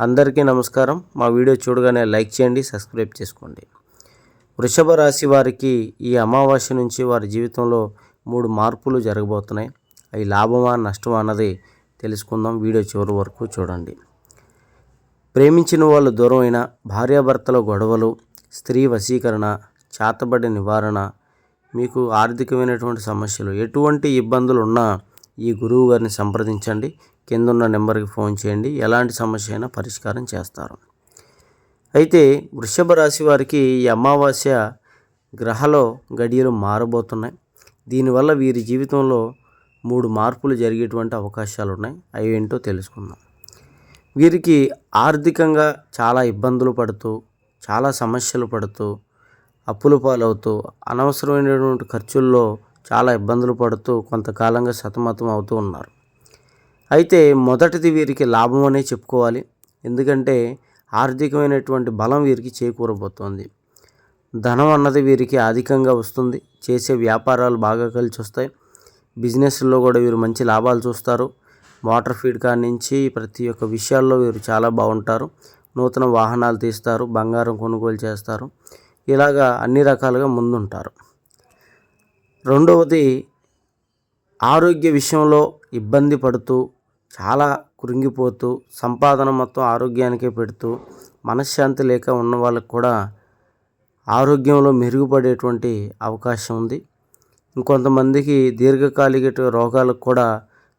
అందరికీ నమస్కారం. మా వీడియో చూడగానే లైక్ చేయండి, సబ్స్క్రైబ్ చేసుకోండి. వృషభ రాశి వారికి ఈ అమావాస్య నుంచి వారి జీవితంలో 3 మార్పులు జరగబోతున్నాయి. అవి లాభమా నష్టమా అన్నది తెలుసుకుందాం. వీడియో చివరి వరకు చూడండి. ప్రేమించిన వాళ్ళు దూరం అయిన, భార్యాభర్తల గొడవలు, స్త్రీ వశీకరణ, చేతబడి నివారణ, మీకు ఆర్థికమైనటువంటి సమస్యలు, ఎటువంటి ఇబ్బందులు ఉన్నా ఈ గురువు గారిని సంప్రదించండి. కిందున్న నెంబర్కి ఫోన్ చేయండి. ఎలాంటి సమస్య అయినా పరిష్కారం చేస్తారు. అయితే వృషభ రాశి వారికి ఈ అమావాస్య గ్రహాల గడియలు మారబోతున్నాయి. దీనివల్ల వీరి జీవితంలో 3 మార్పులు జరిగేటువంటి అవకాశాలు ఉన్నాయి. అవి ఏంటో తెలుసుకుందాం. వీరికి ఆర్థికంగా చాలా ఇబ్బందులు పడుతూ, చాలా సమస్యలు పడుతూ, అప్పుల పాలవుతూ, అనవసరమైనటువంటి ఖర్చుల్లో చాలా ఇబ్బందులు పడుతూ కొంతకాలంగా సతమతం అవుతూ ఉన్నారు. అయితే మొదటిది వీరికి లాభం అనే చెప్పుకోవాలి. ఎందుకంటే ఆర్థికమైనటువంటి బలం వీరికి చేకూరబోతోంది. ధనం అన్నది వీరికి అధికంగా వస్తుంది. చేసే వ్యాపారాలు బాగా కలిసి వస్తాయి. బిజినెస్లో కూడా వీరు మంచి లాభాలు చూస్తారు. వాటర్ ఫీడ్ కాడి నుంచి ప్రతి ఒక్క విషయాల్లో వీరు చాలా బాగుంటారు. నూతన వాహనాలు తీస్తారు, బంగారం కొనుగోలు చేస్తారు. ఇలాగా అన్ని రకాలుగా ముందుంటారు. రెండవది, ఆరోగ్య విషయంలో ఇబ్బంది పడుతూ, చాలా కృంగిపోతూ, సంపాదన మొత్తం ఆరోగ్యానికే పెడుతూ, మనశ్శాంతి లేక ఉన్న వాళ్ళకు కూడా ఆరోగ్యంలో మెరుగుపడేటువంటి అవకాశం ఉంది. ఇంకొంతమందికి దీర్ఘకాలిక రోగాలకు కూడా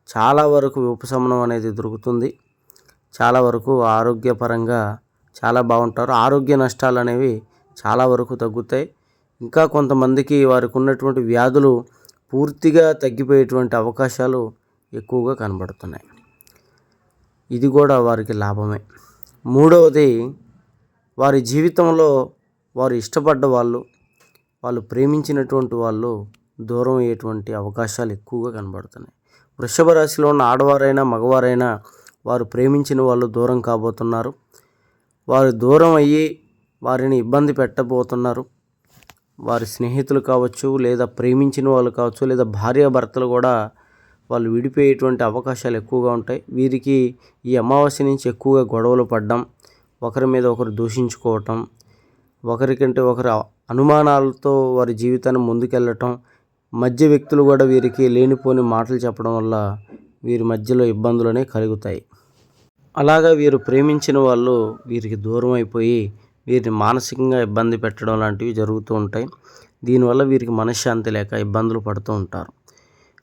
చాలా వరకు ఉపశమనం అనేది దొరుకుతుంది. చాలా వరకు ఆరోగ్యపరంగా చాలా బాగుంటారు. ఆరోగ్య నష్టాలు అనేవి చాలా వరకు తగ్గుతాయి. ఇంకా కొంతమందికి వారికి ఉన్నటువంటి వ్యాధులు పూర్తిగా తగ్గిపోయేటువంటి అవకాశాలు ఎక్కువగా కనబడుతున్నాయి. ఇది కూడా వారికి లాభమే. మూడవది, వారి జీవితంలో వారు ఇష్టపడ్డ వాళ్ళు ప్రేమించినటువంటి వాళ్ళు దూరం అయ్యేటువంటి అవకాశాలు ఎక్కువగా కనబడుతున్నాయి. వృషభ రాశిలో ఉన్న ఆడవారైనా మగవారైనా వారు ప్రేమించిన వాళ్ళు దూరం కాబోతున్నారు. వారు దూరం అయ్యి వారిని ఇబ్బంది పెట్టబోతున్నారు. వారి స్నేహితులు కావచ్చు, లేదా ప్రేమించిన వాళ్ళు కావచ్చు, లేదా భార్యాభర్తలు కూడా వాళ్ళు విడిపోయేటువంటి అవకాశాలు ఎక్కువగా ఉంటాయి. వీరికి ఈ అమావాస్య నుంచి ఎక్కువగా గొడవలు పడడం, ఒకరి మీద ఒకరు దూషించుకోవటం, ఒకరికంటే ఒకరు అనుమానాలతో వారి జీవితాన్ని ముందుకెళ్ళటం, మధ్య వ్యక్తులు కూడా వీరికి లేనిపోని మాటలు చెప్పడం వల్ల వీరి మధ్యలో ఇబ్బందులు అనేవి కలుగుతాయి. అలాగా వీరు ప్రేమించిన వాళ్ళు వీరికి దూరం అయిపోయి వీరిని మానసికంగా ఇబ్బంది పెట్టడం లాంటివి జరుగుతూ ఉంటాయి. దీనివల్ల వీరికి మనశ్శాంతి లేక ఇబ్బందులు పడుతూ ఉంటారు.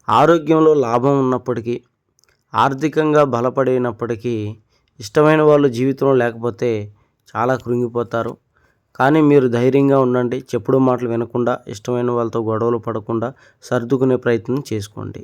ఆరోగ్యంలో లాభం ఉన్నప్పటికీ, ఆర్థికంగా బలపడినప్పటికీ ఇష్టమైన వాళ్ళు జీవితంలో లేకపోతే చాలా కృంగిపోతారు. కానీ మీరు ధైర్యంగా ఉండండి. చెప్పుడు మాటలు వినకుండా, ఇష్టమైన వాళ్ళతో గొడవలు పడకుండా సర్దుకునే ప్రయత్నం చేసుకోండి.